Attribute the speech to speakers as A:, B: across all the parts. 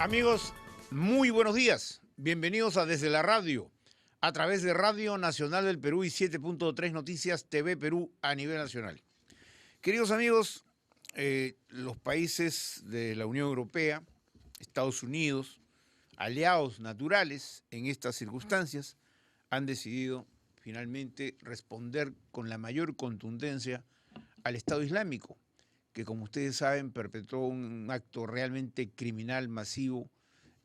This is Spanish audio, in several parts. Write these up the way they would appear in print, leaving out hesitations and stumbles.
A: Amigos, muy buenos días. Bienvenidos a Desde la Radio, a través de Radio Nacional del Perú y 7.3 Noticias TV Perú a nivel nacional. Queridos amigos, los países de la Unión Europea, Estados Unidos, aliados naturales en estas circunstancias, han decidido finalmente responder con la mayor contundencia al Estado Islámico, que como ustedes saben perpetró un acto realmente criminal masivo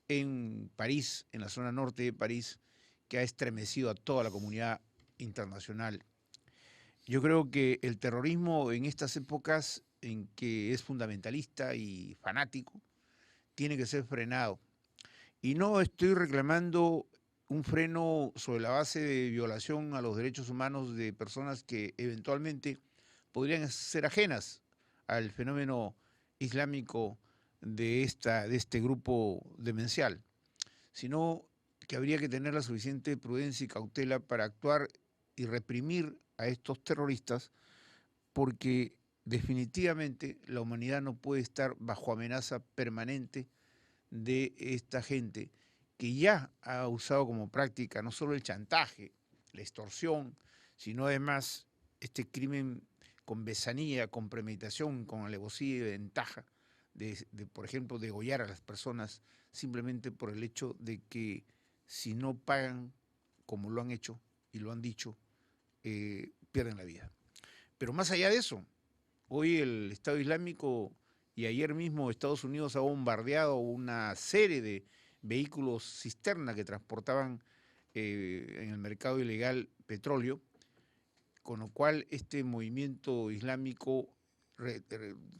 A: en París, en la zona norte de París, que ha estremecido a toda la comunidad internacional. Yo creo que el terrorismo en estas épocas en que es fundamentalista y fanático, tiene que ser frenado. Y no estoy reclamando un freno sobre la base de violación a los derechos humanos de personas que eventualmente podrían ser ajenas al fenómeno islámico de este grupo demencial, sino que habría que tener la suficiente prudencia y cautela para actuar y reprimir a estos terroristas, porque definitivamente la humanidad no puede estar bajo amenaza permanente de esta gente que ya ha usado como práctica no solo el chantaje, la extorsión, sino además este crimen con besanía, con premeditación, con alevosía y ventaja, por ejemplo, degollar a las personas simplemente por el hecho de que si no pagan como lo han hecho y lo han dicho, pierden la vida. Pero más allá de eso, hoy el Estado Islámico y ayer mismo Estados Unidos ha bombardeado una serie de vehículos cisterna que transportaban en el mercado ilegal petróleo, con lo cual este movimiento islámico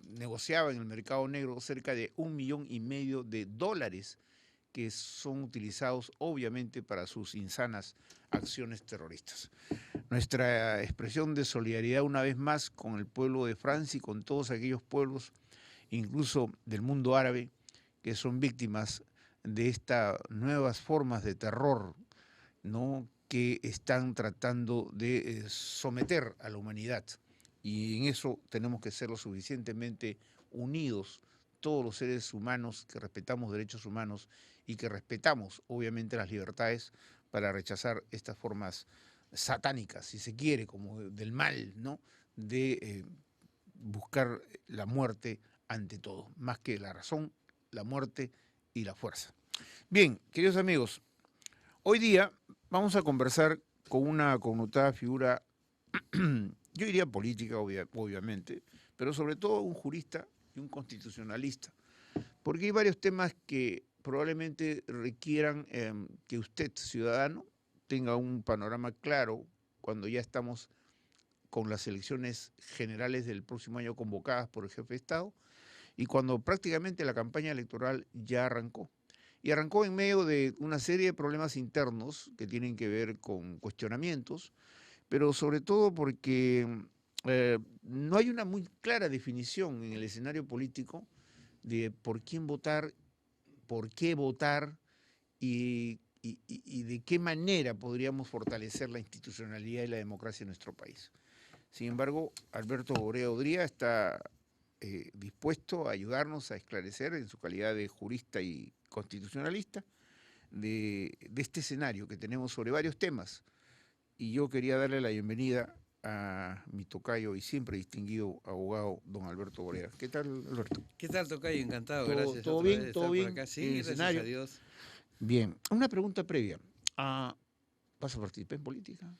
A: negociaba en el mercado negro cerca de $1,500,000 que son utilizados obviamente para sus insanas acciones terroristas. Nuestra expresión de solidaridad una vez más con el pueblo de Francia y con todos aquellos pueblos, incluso del mundo árabe, que son víctimas de estas nuevas formas de terror, ¿no?, que están tratando de someter a la humanidad. Y en eso tenemos que ser lo suficientemente unidos, todos los seres humanos que respetamos derechos humanos y que respetamos, obviamente, las libertades, para rechazar estas formas satánicas, si se quiere, como del mal, ¿no?, de buscar la muerte ante todo, más que la razón, la muerte y la fuerza. Bien, queridos amigos, hoy día vamos a conversar con una connotada figura, yo diría política, obviamente, pero sobre todo un jurista y un constitucionalista, porque hay varios temas que probablemente requieran que usted, ciudadano, tenga un panorama claro cuando ya estamos con las elecciones generales del próximo año convocadas por el jefe de Estado y cuando prácticamente la campaña electoral ya arrancó. Y arrancó en medio de una serie de problemas internos que tienen que ver con cuestionamientos, pero sobre todo porque no hay una muy clara definición en el escenario político de por quién votar, por qué votar y de qué manera podríamos fortalecer la institucionalidad y la democracia en nuestro país. Sin embargo, Alberto Borea Odría está dispuesto a ayudarnos a esclarecer, en su calidad de jurista y constitucionalista, de este escenario que tenemos sobre varios temas. Y yo quería darle la bienvenida a mi tocayo y siempre distinguido abogado, don Alberto Borea. ¿Qué tal, Alberto?
B: ¿Qué tal, tocayo? Encantado, gracias
A: ¿Todo
B: otra vez
A: bien?
B: de
A: ¿Todo
B: estar por
A: bien
B: acá.
A: en el
B: Sí, gracias
A: escenario?
B: a Dios.
A: Bien. Una pregunta previa. ¿Vas a participar en política?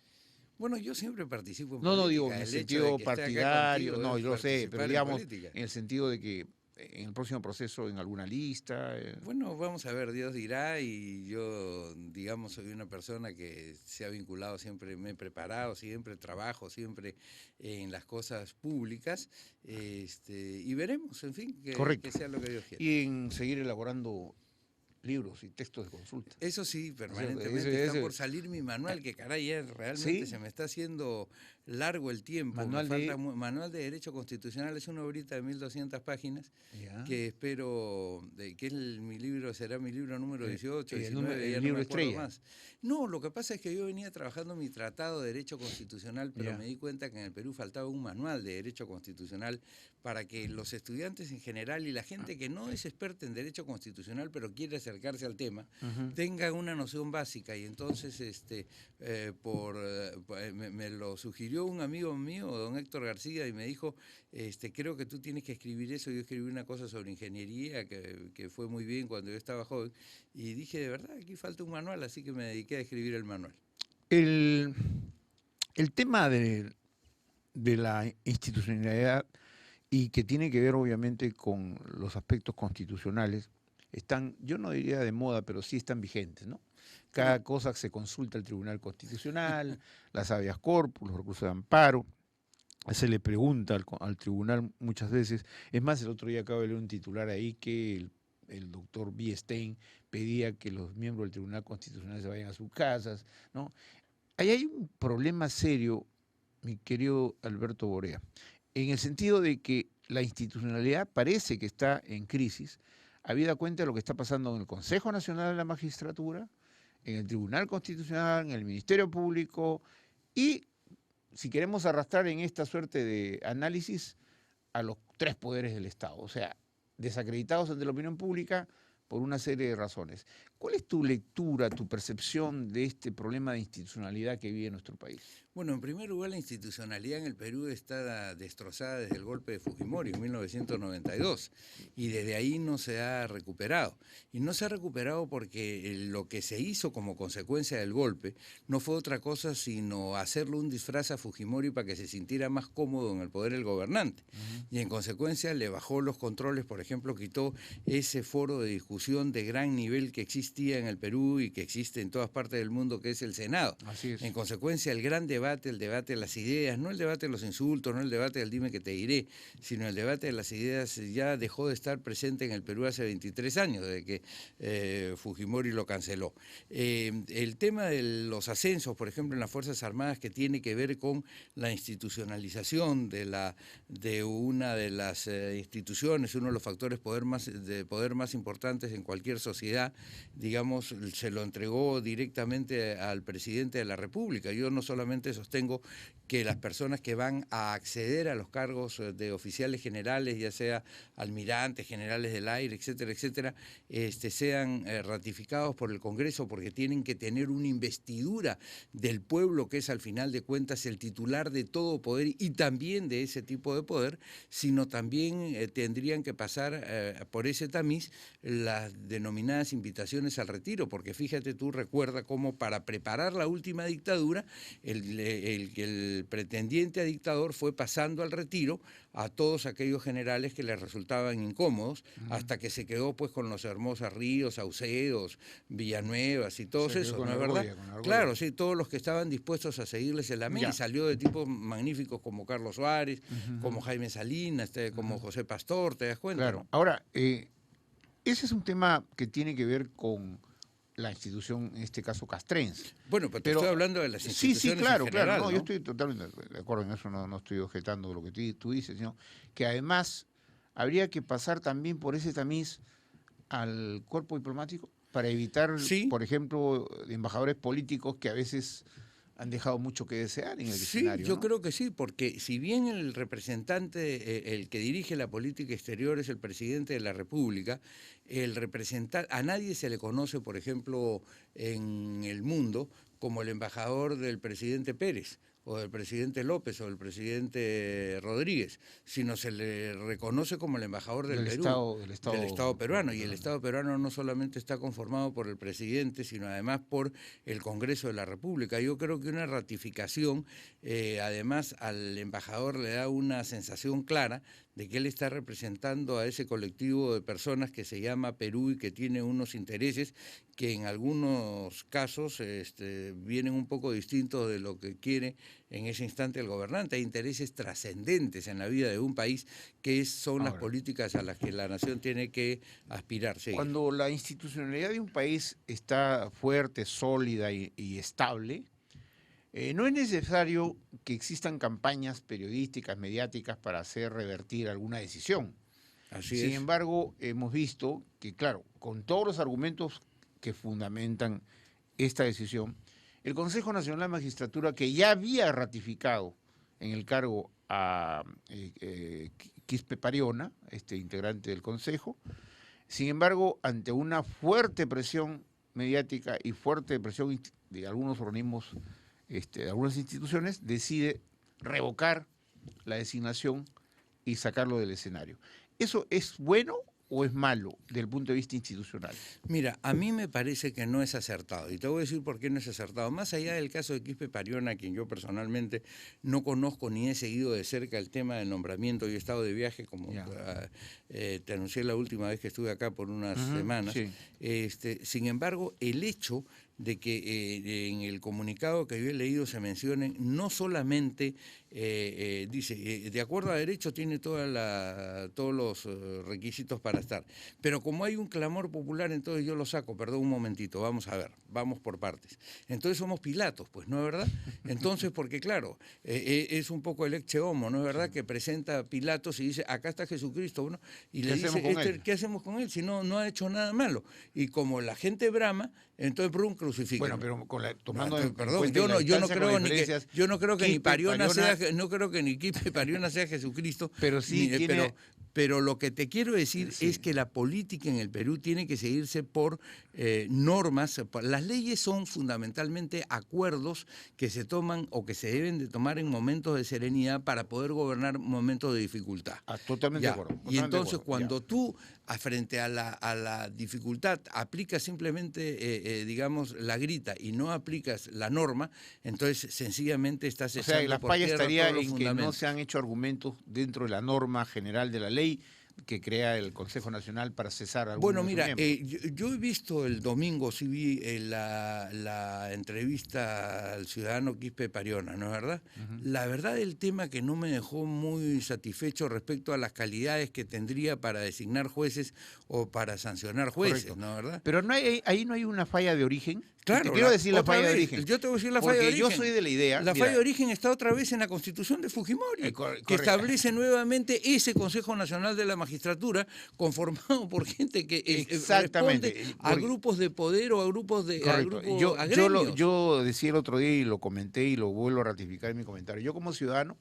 B: Bueno, yo siempre participo en
A: No, digo en
B: política.
A: el
B: El hecho de
A: sentido
B: que esté acá
A: partidario,
B: contigo
A: no,
B: es
A: yo lo sé, pero
B: participar en
A: digamos
B: política.
A: en el sentido de que en el próximo proceso, en alguna lista.
B: Bueno, vamos a ver, Dios dirá, y yo, digamos, soy una persona que se ha vinculado siempre, me he preparado, siempre trabajo, siempre en las cosas públicas, y veremos, en fin,
A: Correcto.
B: que sea lo que Dios quiera.
A: Y en seguir elaborando libros y textos de consulta.
B: Eso sí,
A: ¿No es cierto?
B: permanentemente está por salir mi manual, que caray, ya realmente
A: ¿Sí?
B: se me está haciendo largo el tiempo.
A: Manual
B: Manual de Derecho Constitucional es una obrita de 1200 páginas
A: Ya.
B: que espero, que es mi libro, será mi libro número 18,
A: el
B: 19, ya no
A: libro
B: me acuerdo
A: estrella.
B: más. No, lo que pasa es que yo venía trabajando mi tratado de Derecho Constitucional, pero
A: Ya.
B: me di cuenta que en el Perú faltaba un manual de Derecho Constitucional para que los estudiantes en general y la gente que no es experta en Derecho Constitucional, pero quiere acercarse al tema, tengan una noción básica. Y entonces me lo sugirió un amigo mío, don Héctor García, y me dijo, creo que tú tienes que escribir eso. Yo escribí una cosa sobre ingeniería que fue muy bien cuando yo estaba joven, y dije, de verdad, aquí falta un manual, así que me dediqué a escribir el manual.
A: El, el tema de la institucionalidad y que tiene que ver obviamente con los aspectos constitucionales, están, yo no diría de moda, pero sí están vigentes, ¿no? Cada cosa que se consulta al Tribunal Constitucional, las habeas corpus, los recursos de amparo, se le pregunta al tribunal muchas veces. Es más, el otro día acabo de leer un titular ahí que el doctor Biestein pedía que los miembros del Tribunal Constitucional se vayan a sus casas, ¿no? Ahí hay un problema serio, mi querido Alberto Borea, en el sentido de que la institucionalidad parece que está en crisis, habida cuenta de lo que está pasando en el Consejo Nacional de la Magistratura, en el Tribunal Constitucional, en el Ministerio Público y, si queremos arrastrar en esta suerte de análisis, a los tres poderes del Estado, o sea, desacreditados ante la opinión pública por una serie de razones. ¿Cuál es tu lectura, tu percepción de este problema de institucionalidad que vive nuestro país?
B: Bueno, en primer lugar, la institucionalidad en el Perú está destrozada desde el golpe de Fujimori en 1992 y desde ahí no se ha recuperado. Y no se ha recuperado porque lo que se hizo como consecuencia del golpe no fue otra cosa sino hacerle un disfraz a Fujimori para que se sintiera más cómodo en el poder del gobernante. Y en consecuencia le bajó los controles, por ejemplo, quitó ese foro de discusión de gran nivel que existía en el Perú y que existe en todas partes del mundo, que es el Senado.
A: Así es.
B: En consecuencia, el gran debate, el debate de las ideas, no el debate de los insultos, no el debate del dime que te diré, sino el debate de las ideas ya dejó de estar presente en el Perú hace 23 años, desde que Fujimori lo canceló. El tema de los ascensos, por ejemplo, en las Fuerzas Armadas, que tiene que ver con la institucionalización de una de las instituciones, uno de los factores de poder más importantes en cualquier sociedad, digamos, se lo entregó directamente al presidente de la República. Yo no solamente sostengo que las personas que van a acceder a los cargos de oficiales generales, ya sea almirantes, generales del aire, etcétera, etcétera, sean ratificados por el Congreso, porque tienen que tener una investidura del pueblo, que es al final de cuentas el titular de todo poder y también de ese tipo de poder, sino también tendrían que pasar por ese tamiz las denominadas invitaciones al retiro, porque fíjate tú, recuerda cómo para preparar la última dictadura, el pretendiente a dictador fue pasando al retiro a todos aquellos generales que le resultaban incómodos, hasta que se quedó pues con los Hermosas Ríos, Saucedos, Villanuevas y todos esos, ¿no es verdad? Claro, sí, todos los que estaban dispuestos a seguirles el amén, y salió de tipos magníficos como Carlos Suárez, como Jaime Salinas, como José Pastor, ¿te das cuenta?
A: Claro.
B: ¿No?
A: Ahora, ese es un tema que tiene que ver con la institución, en este caso castrense.
B: Bueno, pero te estoy hablando de las instituciones
A: sí, claro,
B: en general,
A: claro.
B: ¿no?
A: Yo estoy totalmente de acuerdo en eso, no estoy objetando lo que tú dices, sino que además habría que pasar también por ese tamiz al cuerpo diplomático para evitar, por ejemplo, embajadores políticos que a veces han dejado mucho que desear en el escenario.
B: Sí, yo
A: ¿no?
B: creo que sí, porque si bien el representante, el que dirige la política exterior es el presidente de la República, el representante, a nadie se le conoce, por ejemplo, en el mundo como el embajador del presidente Pérez, o del presidente López, o del presidente Rodríguez, sino se le reconoce como el embajador del Perú, del Estado peruano. Y el Estado peruano no solamente está conformado por el presidente, sino además por el Congreso de la República. Yo creo que una ratificación, además, al embajador le da una sensación clara de que él está representando a ese colectivo de personas que se llama Perú y que tiene unos intereses que en algunos casos vienen un poco distintos de lo que quiere en ese instante el gobernante. Hay intereses trascendentes en la vida de un país que son las políticas a las que la nación tiene que aspirar. Sí.
A: Cuando la institucionalidad de un país está fuerte, sólida y estable, No es necesario que existan campañas periodísticas, mediáticas para hacer revertir alguna decisión.
B: Así
A: Sin
B: es.
A: embargo, hemos visto que, claro, con todos los argumentos que fundamentan esta decisión, el Consejo Nacional de Magistratura, que ya había ratificado en el cargo a Quispe Pariona, este integrante del Consejo, sin embargo, ante una fuerte presión mediática y fuerte presión de algunos organismos, de algunas instituciones, decide revocar la designación y sacarlo del escenario. ¿Eso es bueno o es malo desde el punto de vista institucional?
B: Mira, a mí me parece que no es acertado, y te voy a decir por qué no es acertado. Más allá del caso de Quispe Pariona, a quien yo personalmente no conozco ni he seguido de cerca el tema del nombramiento y estado de viaje, como te anuncié la última vez que estuve acá por unas semanas. Sí. Sin embargo, el hecho de que en el comunicado que yo he leído se mencionen no solamente, dice, de acuerdo a derecho tiene todos los requisitos para estar, pero como hay un clamor popular, entonces yo lo saco. Perdón un momentito, vamos a ver, vamos por partes. Entonces somos Pilatos, pues, ¿no es verdad? Entonces, porque claro, es un poco el ecce homo, ¿no es verdad? Que presenta a Pilatos y dice, acá está Jesucristo, ¿no? Y le dice, ¿qué hacemos con él? Si no ha hecho nada malo. Y como la gente brama, entonces Brum crucifica.
A: Bueno, pero tomando
B: perdón, yo no creo que ni Pariona sea, no creo que ni Quispe Pariona sea Jesucristo.
A: Pero sí
B: pero lo que te quiero decir es que la política en el Perú tiene que seguirse por normas. Las leyes son fundamentalmente acuerdos que se toman o que se deben de tomar en momentos de serenidad para poder gobernar momentos de dificultad.
A: Totalmente de acuerdo.
B: Y entonces cuando tú, frente a la dificultad, aplicas simplemente, digamos, la grita y no aplicas la norma, entonces sencillamente estás echando por tierra.
A: O sea, la falla estaría en que no se han hecho argumentos dentro de la norma general de la ley que crea el Consejo Nacional para cesar a algunos
B: miembros. Yo he visto el domingo, sí vi la entrevista al ciudadano Quispe Pariona, ¿no es verdad? La verdad, el tema que no me dejó muy satisfecho respecto a las calidades que tendría para designar jueces o para sancionar jueces. Correcto. ¿No es verdad?
A: Pero ahí no hay una falla de origen.
B: Claro,
A: te quiero decir la falla de origen.
B: Yo te voy a decir la falla de origen.
A: Porque yo soy de la idea.
B: La falla de origen está otra vez en la Constitución de Fujimori, que establece nuevamente ese Consejo Nacional de la Magistratura conformado por gente que responde a grupos de poder o a grupos de gremios.
A: Yo decía el otro día y lo comenté y lo vuelvo a ratificar en mi comentario. Yo como ciudadano,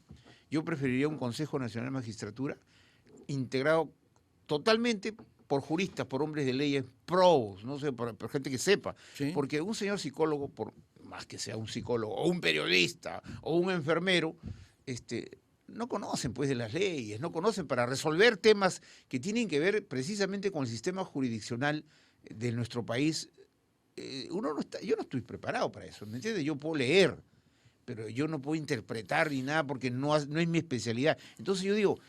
A: yo preferiría un Consejo Nacional de Magistratura integrado totalmente por juristas, por hombres de leyes pros, no sé, por gente que sepa. ¿Sí? Porque un señor psicólogo, por más que sea un psicólogo, o un periodista, o un enfermero, no conocen pues de las leyes, no conocen para resolver temas que tienen que ver precisamente con el sistema jurisdiccional de nuestro país. Yo no estoy preparado para eso, ¿me entiendes? Yo puedo leer, pero yo no puedo interpretar ni nada porque no es mi especialidad. Entonces yo digo,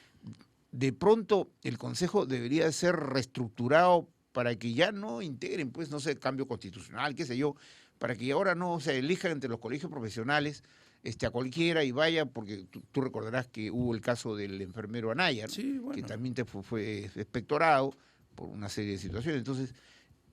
A: de pronto el Consejo debería ser reestructurado para que ya no integren, pues, no sé, cambio constitucional, qué sé yo, para que ahora no se elijan entre los colegios profesionales a cualquiera y vaya, porque tú recordarás que hubo el caso del enfermero Anaya, ¿no?
B: Sí, bueno.
A: Que también fue expectorado por una serie de situaciones. Entonces,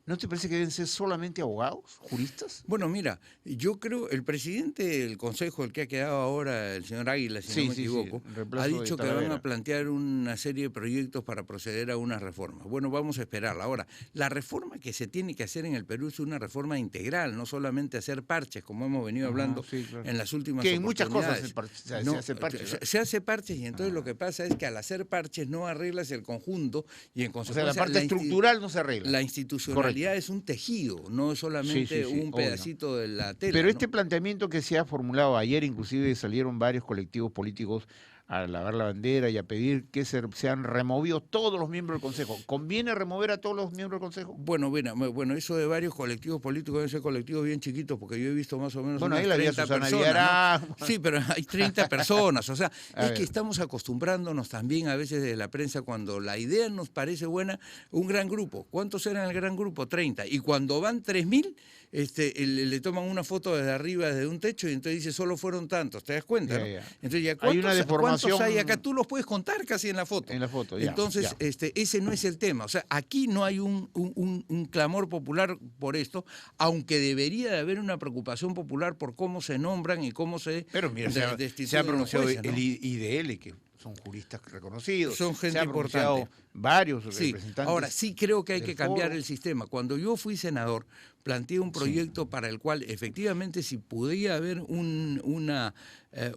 A: ¿no te parece que deben ser solamente abogados, juristas?
B: Bueno, mira, yo creo, el presidente del Consejo, el que ha quedado ahora, el señor Águila, si no me equivoco, ha dicho que van a plantear una serie de proyectos para proceder a una reforma. Bueno, vamos a esperarla. Ahora, la reforma que se tiene que hacer en el Perú es una reforma integral, no solamente hacer parches, como hemos venido hablando en las últimas oportunidades.
A: Que en muchas cosas se hace parches.
B: Se hace parches y entonces lo que pasa es que al hacer parches no arreglas el conjunto y en consecuencia...
A: O sea, la parte estructural no se arregla.
B: La institucionalidad es un tejido, no es solamente un pedacito de la tela.
A: Pero este planteamiento que se ha formulado ayer, inclusive salieron varios colectivos políticos a lavar la bandera y a pedir que sean removidos todos los miembros del Consejo. ¿Conviene remover a todos los miembros del Consejo?
B: Bueno, eso de varios colectivos políticos deben ser colectivos bien chiquitos, porque yo he visto más o menos
A: unas 30 personas. ¿No?
B: Sí, pero hay 30 personas. O sea, es que estamos acostumbrándonos también a veces de la prensa, cuando la idea nos parece buena, un gran grupo. ¿Cuántos eran el gran grupo? 30. Y cuando van 3.000, le toman una foto desde arriba, desde un techo, y entonces dice, solo fueron tantos. ¿Te das cuenta? ¿No? Entonces,
A: hay una deformación información.
B: hay acá? Tú los puedes contar casi en la foto.
A: En la foto, ya.
B: Entonces,
A: ya.
B: ese no es el tema. O sea, aquí no hay un clamor popular por esto, aunque debería de haber una preocupación popular por cómo se nombran y cómo se
A: Pero mira, se ha
B: destituyen los
A: pronunciado
B: jueces, ¿no?
A: el IDL, que son juristas reconocidos.
B: Son gente
A: se ha pronunciado
B: importante.
A: varios
B: Sí,
A: representantes.
B: ahora sí creo que hay
A: del
B: que cambiar
A: foro.
B: el sistema. Cuando yo fui senador, planteé un proyecto para el cual efectivamente si podía haber una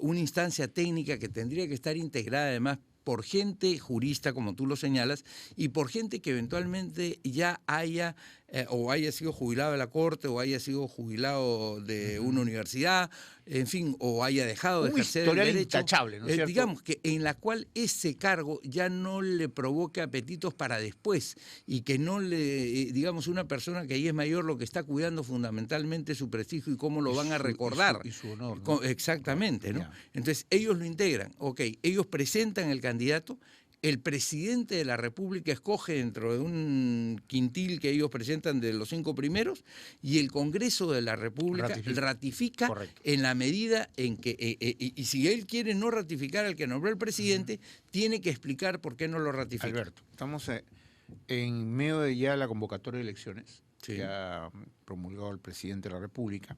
B: instancia técnica que tendría que estar integrada además por gente jurista, como tú lo señalas, y por gente que eventualmente ya haya o haya sido jubilado de la Corte o haya sido jubilado de una universidad, en fin, o haya dejado de
A: Un
B: ejercer el
A: historial
B: derecho.
A: intachable, ¿no es cierto?
B: Digamos que en la cual ese cargo ya no le provoque apetitos para después y que no le, digamos, una persona que ahí es mayor lo que está cuidando fundamentalmente su prestigio y cómo lo van a recordar.
A: Y su honor, ¿no?
B: Exactamente, ¿no?
A: Ya.
B: Entonces ellos lo integran, ok, ellos presentan el candidato, el presidente de la República escoge dentro de un quintil que ellos presentan de los 5 primeros y el Congreso de la República ratifica
A: Correcto.
B: en la medida en que, y si él quiere no ratificar al que nombró el presidente, tiene que explicar por qué no lo ratifica.
A: Alberto, estamos en medio de ya la convocatoria de elecciones
B: Sí.
A: que ha promulgado el presidente de la República.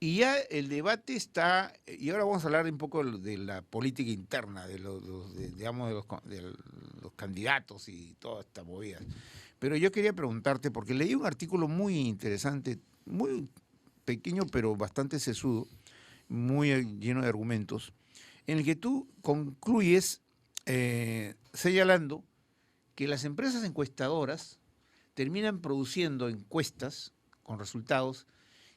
A: Y ya el debate está, y ahora vamos a hablar un poco de la política interna, de los candidatos y toda esta movida. Pero yo quería preguntarte, porque leí un artículo muy interesante, muy pequeño pero bastante sesudo, muy lleno de argumentos, en el que tú concluyes señalando que las empresas encuestadoras terminan produciendo encuestas con resultados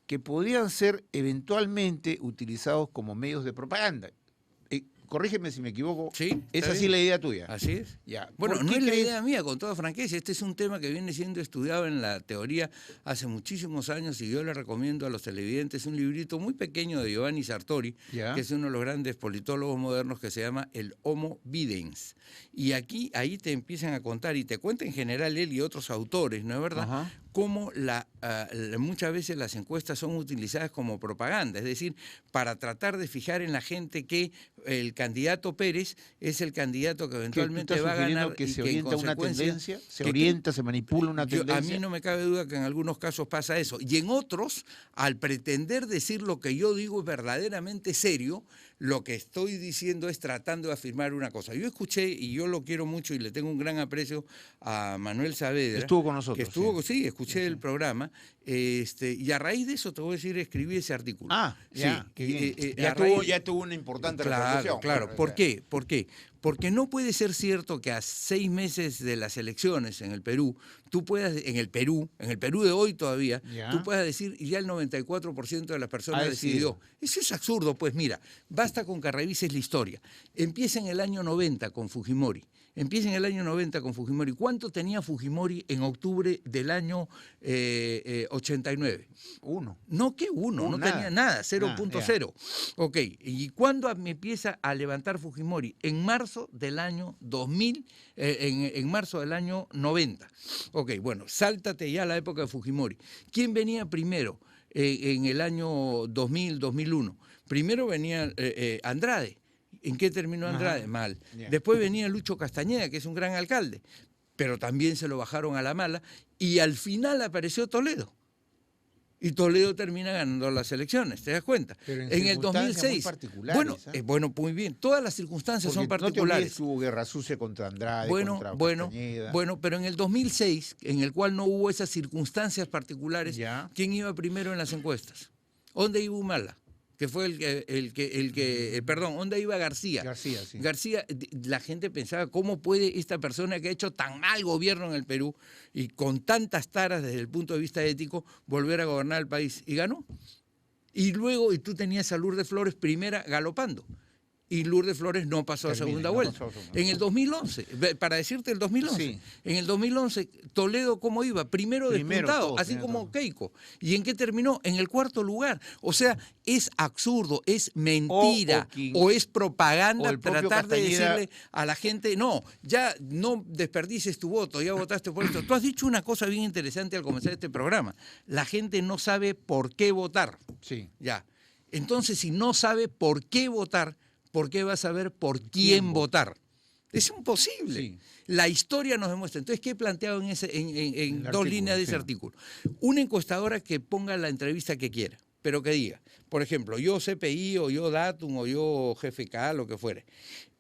A: que podrían ser eventualmente utilizados como medios de propaganda. Corrígeme si me equivoco,
B: Sí,
A: es
B: está
A: así
B: bien.
A: la idea tuya.
B: Así es.
A: Ya.
B: Bueno,
A: ¿Por
B: no
A: qué
B: es la
A: crees?
B: idea mía, con toda franqueza. Este es un tema que viene siendo estudiado en la teoría hace muchísimos años y yo le recomiendo a los televidentes un librito muy pequeño de Giovanni Sartori,
A: Ya.
B: que es uno de los grandes politólogos modernos, que se llama El Homo Videns. Y ahí te empiezan a contar, y te cuenta en general él y otros autores, ¿no es verdad?,
A: Ajá.
B: cómo muchas veces las encuestas son utilizadas como propaganda, es decir, para tratar de fijar en la gente que el candidato Pérez es el candidato que eventualmente va a ganar.
A: Que
B: y
A: se
B: que en
A: orienta una
B: consecuencia-
A: tendencia, se
B: que-
A: orienta, se manipula una
B: a
A: tendencia.
B: mí no me cabe duda que en algunos casos pasa eso. Y en otros, al pretender decir lo que yo digo es verdaderamente serio, lo que estoy diciendo es tratando de afirmar una cosa. Yo escuché, y yo lo quiero mucho y le tengo un gran aprecio a Manuel Saavedra.
A: Estuvo con nosotros.
B: Que estuvo, sí, escuché el programa, y a raíz de eso te voy a decir, escribí ese artículo.
A: Ah, ya,
B: sí,
A: qué bien.
B: a raíz-
A: Ya tuvo una importante
B: Claro,
A: repercusión.
B: claro.
A: Bueno,
B: ¿Por qué? ¿Por qué? Porque no puede ser cierto que a 6 meses de las elecciones en el Perú, tú puedas, en el Perú de hoy todavía,
A: Ya.
B: tú puedas decir, y ya el 94% de las personas
A: Ha decidido.
B: decidió. Eso es absurdo, pues mira, basta con que revises la historia. Empieza en el año 90 con Fujimori. ¿Cuánto tenía Fujimori en octubre del año 89?
A: Uno.
B: No, que uno, no
A: Nada.
B: tenía nada, 0.0. Ok, ¿y cuándo me empieza a levantar Fujimori? En marzo del año 2000, en marzo del año 90. Ok, bueno, sáltate ya a la época de Fujimori. ¿Quién venía primero en el año 2000, 2001? Primero venía Andrade. ¿En qué terminó Andrade?
A: Ajá.
B: Mal.
A: Ya.
B: Después venía Lucho Castañeda, que es un gran alcalde, pero también se lo bajaron a la mala, y al final apareció Toledo. Y Toledo termina ganando las elecciones, ¿te das cuenta?
A: Pero en
B: el
A: circunstancias
B: 2006.
A: muy particulares,
B: Bueno,
A: ¿eh?
B: bueno, muy bien. Todas las circunstancias son
A: Porque no te
B: particulares.
A: olvides que hubo guerra sucia contra Andrade,
B: Bueno,
A: contra Castañeda.
B: pero en el 2006, en el cual no hubo esas circunstancias particulares,
A: Ya.
B: ¿quién iba primero en las encuestas? ¿Dónde iba Humala? Que fue perdón, ¿dónde iba García?
A: García, sí.
B: García, la gente pensaba, ¿cómo puede esta persona que ha hecho tan mal gobierno en el Perú y con tantas taras desde el punto de vista ético volver a gobernar el país? Y ganó. Y luego, y tú tenías a Lourdes Flores primera galopando. Y Lourdes Flores no pasó a segunda vuelta. En el 2011, para decirte el 2011,
A: Sí.
B: en el 2011, Toledo, ¿cómo iba? Primero despuntado,
A: todo,
B: así
A: primero
B: como
A: todo.
B: Keiko. ¿Y en qué terminó? En el 4º lugar. O sea, es absurdo, es mentira, o es propaganda
A: o el propio
B: tratar de
A: Castañeda.
B: decirle a la gente, no, ya no desperdicies tu voto, ya votaste por esto. Tú has dicho una cosa bien interesante al comenzar este programa. La gente no sabe por qué votar.
A: Sí.
B: Ya. Entonces, si no sabe por qué votar, ¿por qué vas a ver por quién votar? Es imposible.
A: Sí.
B: La historia nos demuestra. Entonces, ¿qué he planteado en
A: El
B: dos
A: artículo,
B: líneas de ese
A: sí.
B: artículo? Una encuestadora que ponga la entrevista que quiera, pero que diga, por ejemplo, yo CPI o yo Datum o yo GFK, lo que fuere.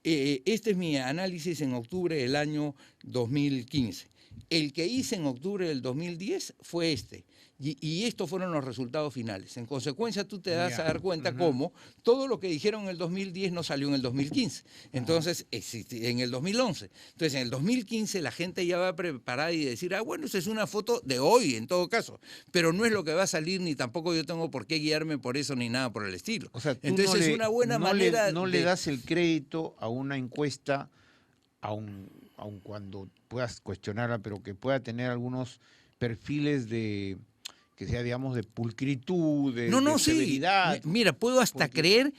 B: Este es mi análisis en octubre del año 2015. El que hice en octubre del 2010 fue este. Y estos fueron los resultados finales. En consecuencia, tú te vas a dar cuenta cómo todo lo que dijeron en el 2010 no salió en el 2015. Entonces, en el 2011. Entonces, en el 2015 la gente ya va a preparar y decir, bueno, esa es una foto de hoy, en todo caso. Pero no es lo que va a salir, ni tampoco yo tengo por qué guiarme por eso, ni nada por el estilo.
A: O sea, tú
B: entonces, es una buena manera
A: no le das el crédito a una encuesta, aun cuando puedas cuestionarla, pero que pueda tener algunos perfiles que sea, digamos, de pulcritud, de severidad.
B: Sí. Mira, puedo hasta creer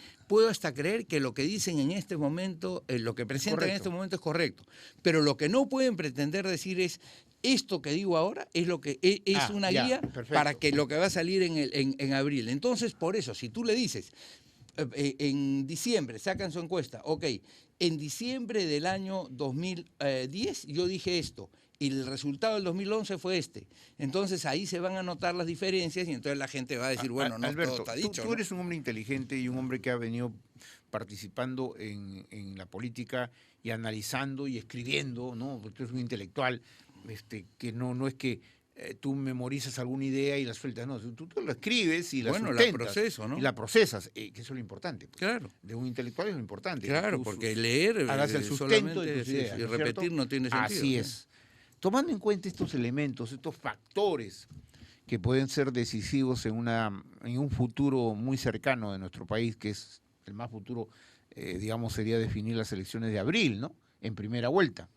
B: que lo que dicen en este momento, lo que presentan en este momento es correcto. Pero lo que no pueden pretender decir es, esto que digo ahora es lo que es una guía para que lo que va a salir en abril. Entonces, por eso, si tú le dices, en diciembre sacan su encuesta, ok, en diciembre del año 2010 yo dije esto, y el resultado del 2011 fue este. Entonces ahí se van a notar las diferencias y entonces la gente va a decir, bueno, no,
A: Alberto,
B: todo está dicho.
A: Tú eres un hombre inteligente y un hombre que ha venido participando en la política y analizando y escribiendo, ¿no? Porque tú eres un intelectual, que no es que tú memorizas alguna idea y la sueltas, no, tú lo escribes y la sustentas.
B: La proceso, ¿no?
A: Y la procesas, que eso es lo importante. Pues.
B: Claro.
A: De un intelectual es lo importante.
B: Claro, porque leer
A: hagas el sustento de tus ideas,
B: y repetir no tiene sentido.
A: Así es. Tomando en cuenta estos elementos, estos factores que pueden ser decisivos en un futuro muy cercano de nuestro país, que es el más futuro, digamos, sería definir las elecciones de abril, ¿no? En primera vuelta,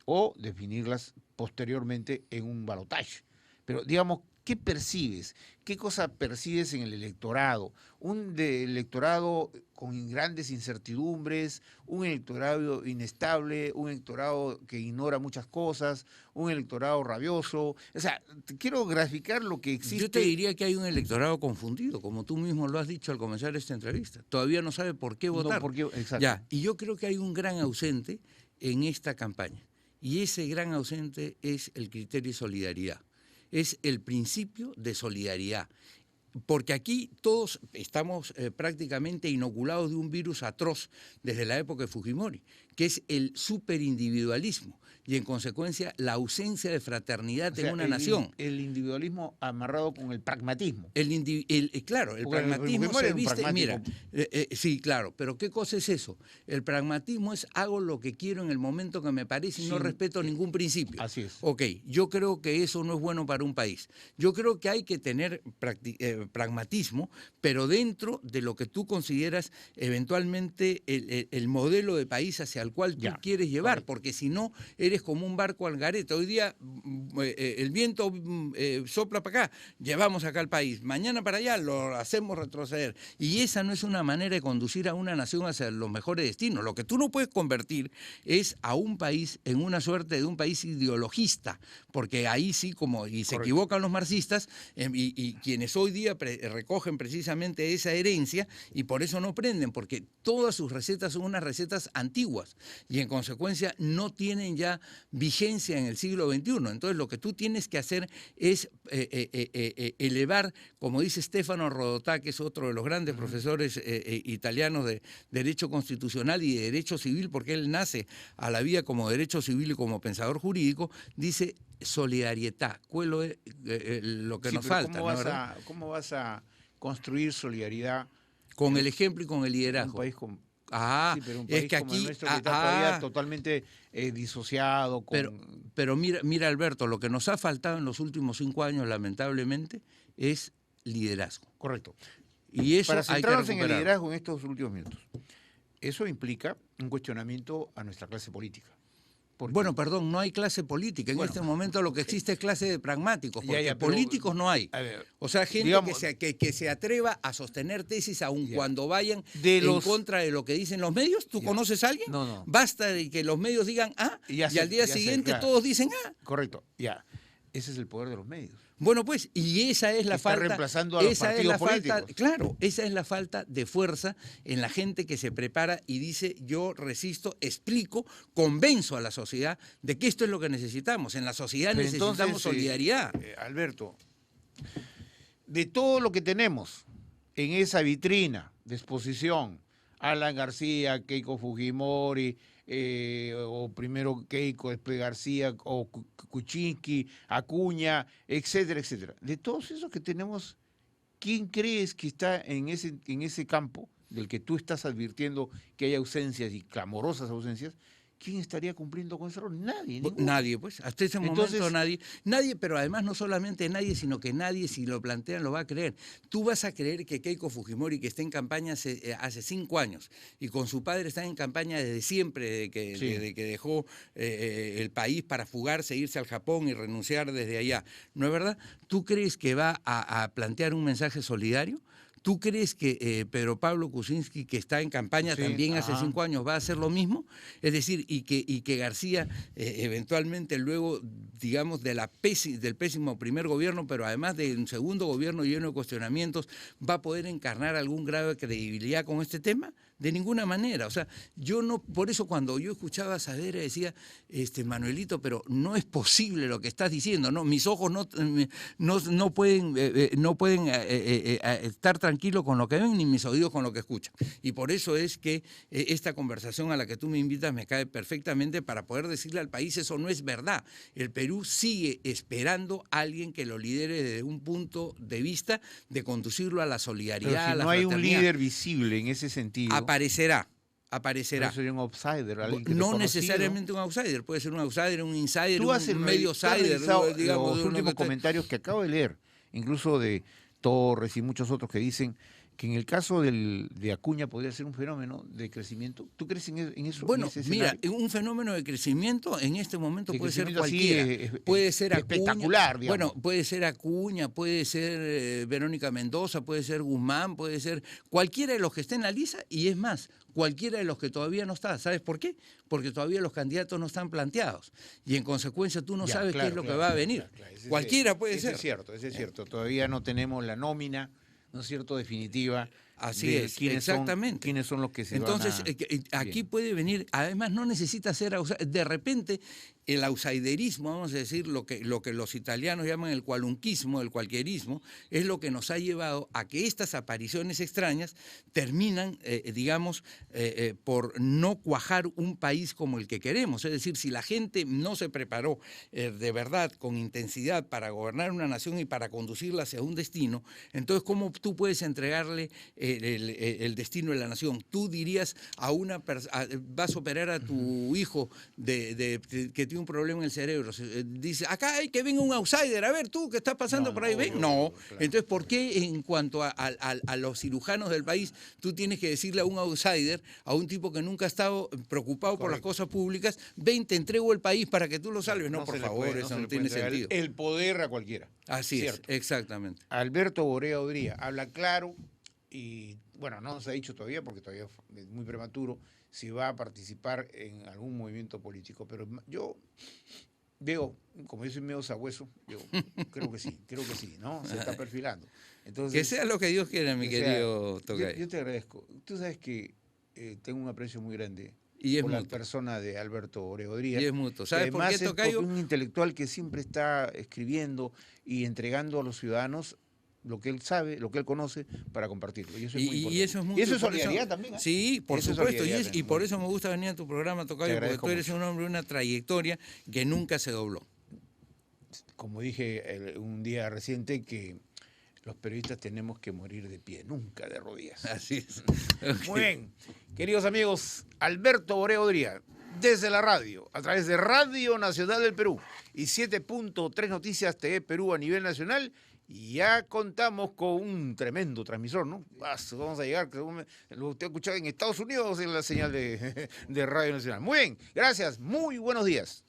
A: o definirlas posteriormente en un balotaje. Pero, digamos, ¿qué percibes? ¿Qué cosa percibes en el electorado? Un electorado con grandes incertidumbres, un electorado inestable, un electorado que ignora muchas cosas, un electorado rabioso. O sea, quiero graficar lo que existe.
B: Yo te diría que hay un electorado confundido, como tú mismo lo has dicho al comenzar esta entrevista. Todavía no sabe por qué votar.
A: No, exacto.
B: Ya, y yo creo que hay un gran ausente en esta campaña. Y ese gran ausente es el criterio de solidaridad. Es el principio de solidaridad. Porque aquí todos estamos prácticamente inoculados de un virus atroz desde la época de Fujimori, que es el superindividualismo y en consecuencia la ausencia de fraternidad en una nación.
A: El individualismo amarrado con el pragmatismo.
B: Claro, el pragmatismo se viste, mira, sí, claro, pero ¿qué cosa es eso? El pragmatismo es hago lo que quiero en el momento que me parece y no respeto ningún principio.
A: Así es.
B: Ok, yo creo que eso no es bueno para un país. Yo creo que hay que tener pragmatismo, pero dentro de lo que tú consideras eventualmente el modelo de país hacia el cual tú quieres llevar, porque si no, eres como un barco al garete. Hoy día el viento sopla para acá, llevamos acá al país, mañana para allá lo hacemos retroceder. Y esa no es una manera de conducir a una nación hacia los mejores destinos. Lo que tú no puedes convertir es a un país en una suerte de un país ideologista, porque ahí sí, se equivocan los marxistas y quienes hoy día recogen precisamente esa herencia y por eso no prenden, porque todas sus recetas son unas recetas antiguas y en consecuencia no tienen ya vigencia en el siglo XXI. Entonces lo que tú tienes que hacer es elevar, como dice Stefano Rodotà, que es otro de los grandes profesores italianos de Derecho Constitucional y de Derecho Civil, porque él nace a la vida como derecho civil y como pensador jurídico, dice solidarietà, quello es lo que nos falta.
A: ¿Cómo vas a construir solidaridad?
B: Con el ejemplo y con el liderazgo.
A: Un país con...
B: pero un país
A: es que aquí, el nuestro que está todavía totalmente disociado.
B: Pero mira, Alberto, lo que nos ha faltado en los últimos 5 años, lamentablemente, es liderazgo.
A: Correcto.
B: Y eso
A: para centrarnos
B: hay que
A: en el liderazgo en estos últimos minutos, eso implica un cuestionamiento a nuestra clase política.
B: Bueno, perdón, no hay clase política. En este momento lo que existe es clase de pragmáticos, porque políticos no hay. O sea, gente digamos, que se atreva a sostener tesis aun cuando vayan en contra de lo que dicen los medios. ¿Tú conoces a alguien?
A: No.
B: Basta de que los medios digan A y al día siguiente todos dicen A.
A: Correcto, Ese es el poder de los medios.
B: Bueno, pues, y esa es la
A: Está
B: falta.
A: reemplazando a los
B: Esa es
A: partidos
B: la falta,
A: políticos.
B: claro, esa es la falta de fuerza en la gente que se prepara y dice: yo resisto, explico, convenzo a la sociedad de que esto es lo que necesitamos. En la sociedad
A: Pero
B: necesitamos
A: entonces,
B: solidaridad.
A: Alberto, de todo lo que tenemos en esa vitrina de exposición, Alan García, Keiko Fujimori, o primero Keiko, después García, o Kuczynski, Acuña, etcétera, etcétera. De todos esos que tenemos, ¿quién crees que está en ese campo del que tú estás advirtiendo que hay ausencias y clamorosas ausencias? ¿Quién estaría cumpliendo con ese rol? Nadie, ninguno.
B: Nadie, pues, hasta ese
A: Entonces,
B: momento nadie. Nadie, pero además no solamente nadie, sino que nadie, si lo plantean, lo va a creer. Tú vas a creer que Keiko Fujimori, que está en campaña hace 5 años, y con su padre está en campaña desde siempre, desde que dejó el país para fugarse, irse al Japón y renunciar desde allá, ¿no es verdad? ¿Tú crees que va a plantear un mensaje solidario? ¿Tú crees que Pedro Pablo Kuczynski, que está en campaña también hace 5 años, va a hacer lo mismo? Es decir, y que García eventualmente luego, digamos, del pésimo primer gobierno, pero además de un segundo gobierno lleno de cuestionamientos, ¿va a poder encarnar algún grado de credibilidad con este tema? De ninguna manera. O sea, yo no, por eso cuando yo escuchaba a Saavedra decía, Manuelito, pero no es posible lo que estás diciendo, ¿no? Mis ojos no pueden estar tranquilos con lo que ven, ni mis oídos con lo que escuchan. Y por eso es que esta conversación a la que tú me invitas me cae perfectamente para poder decirle al país: eso no es verdad. El Perú sigue esperando a alguien que lo lidere desde un punto de vista de conducirlo a la solidaridad,
A: pero si
B: a la
A: no hay un
B: fraternidad.
A: líder visible en ese sentido.
B: Aparecerá.
A: Pero sería un outsider.
B: No necesariamente un outsider, puede ser un outsider, un insider, un medio outsider.
A: Digamos, los últimos comentarios que acabo de leer, incluso de Torres y muchos otros que dicen que en el caso de Acuña podría ser un fenómeno de crecimiento. ¿Tú crees en eso?
B: Bueno, mira, un fenómeno de crecimiento en este momento puede ser cualquiera. Puede ser Acuña,
A: espectacular, digamos.
B: Bueno, puede ser Acuña, puede ser Verónica Mendoza, puede ser Guzmán, puede ser cualquiera de los que estén en la lista, y es más, cualquiera de los que todavía no está. ¿Sabes por qué? Porque todavía los candidatos no están planteados y en consecuencia tú no sabes qué es lo que va a venir. Cualquiera puede ser.
A: Ese es cierto. Todavía no tenemos la nómina, ¿no es cierto?, definitiva.
B: Así es, exactamente.
A: ¿Quiénes son los que se
B: Entonces,
A: van a...
B: aquí puede venir, además no necesita ser, de repente el outsiderismo, vamos a decir, lo que los italianos llaman el cualunquismo, el cualquierismo, es lo que nos ha llevado a que estas apariciones extrañas terminan, digamos, por no cuajar un país como el que queremos. Es decir, si la gente no se preparó de verdad, con intensidad, para gobernar una nación y para conducirla hacia un destino, entonces, ¿cómo tú puedes entregarle el destino de la nación? Tú dirías a una persona, vas a operar a tu hijo que tiene un problema en el cerebro, dice: acá hay que venga un outsider, a ver tú, ¿qué está pasando por ahí? ¿Ven? No. Claro. Entonces, ¿por qué en cuanto a los cirujanos del país tú tienes que decirle a un outsider, a un tipo que nunca ha estado preocupado por las cosas públicas: ven, te entrego el país para que tú lo salves? No, por favor, eso no tiene sentido.
A: El poder a cualquiera.
B: Así es, exactamente.
A: Alberto Borea Odría habla claro y, bueno, no se ha dicho todavía porque todavía es muy prematuro si va a participar en algún movimiento político, pero yo veo, como yo soy medio sabueso, yo creo que sí, ¿no? Se está perfilando. Entonces,
B: que sea lo que Dios quiera, mi querido Tocayo.
A: Yo te agradezco. Tú sabes que tengo un aprecio muy grande
B: por
A: la persona de Alberto Borea Odría.
B: Y es mutuo. ¿Sabes por qué,
A: Tocayo? Es un intelectual que siempre está escribiendo y entregando a los ciudadanos lo que él sabe, lo que él conoce, para compartirlo. Y eso es muy importante.
B: Y eso es mucho.
A: Y eso es solidaridad también.
B: Sí, por supuesto. Y por eso me gusta venir a tu programa, Tocayo, porque tú eres un hombre de una trayectoria que nunca se dobló.
A: Como dije un día reciente, que los periodistas tenemos que morir de pie, nunca de rodillas.
B: Así es.
A: Okay. Muy bien. Queridos amigos, Alberto Borea Odría, desde la radio, a través de Radio Nacional del Perú y 7.3 Noticias TV Perú a nivel nacional. Y ya contamos con un tremendo transmisor, ¿no? Vamos a llegar, lo usted ha escuchado en Estados Unidos en la señal de Radio Nacional. Muy bien, gracias, muy buenos días.